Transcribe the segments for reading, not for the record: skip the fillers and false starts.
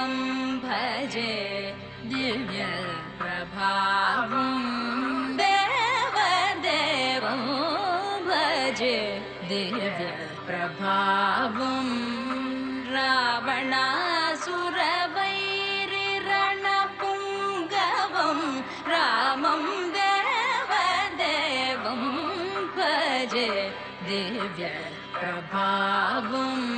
देवं भजे दिव्य प्रभावं देवदेवं भजे दिव्य प्रभावं रावणासुरवैरिरणपुङ्गवं रामं देवदेवं भजे दिव्य प्रभावम्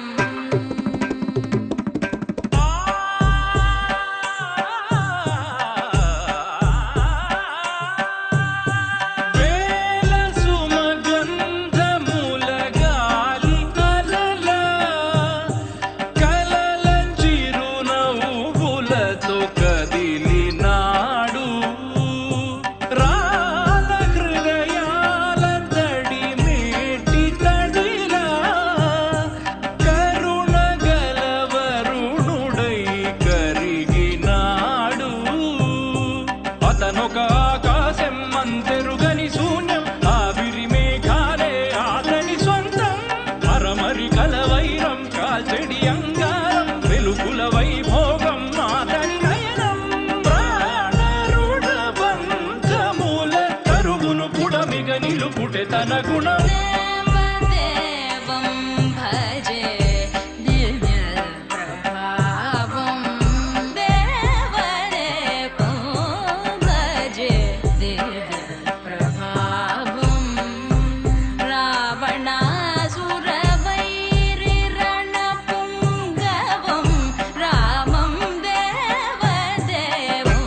देवदेवं भजे दिव्य प्रभावं देवदेवं भजे दिव्य प्रभावं रावणासुरवैरिरणपुङ्गवं रामं देवदेवं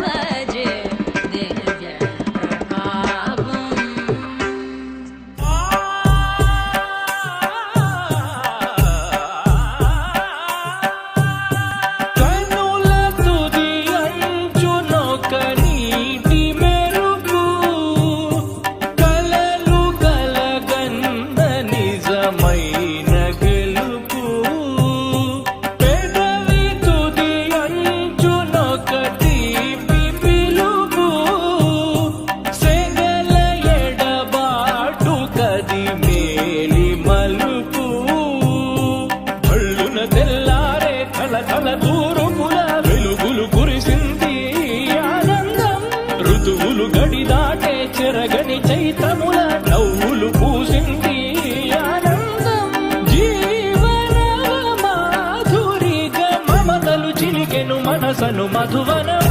भजे दिव्य చెరగని చైతముల నవ్వులు పూసింది ఆనందం జీవన మాధురిగా మమతలు చిలికెను మనసను మధువనం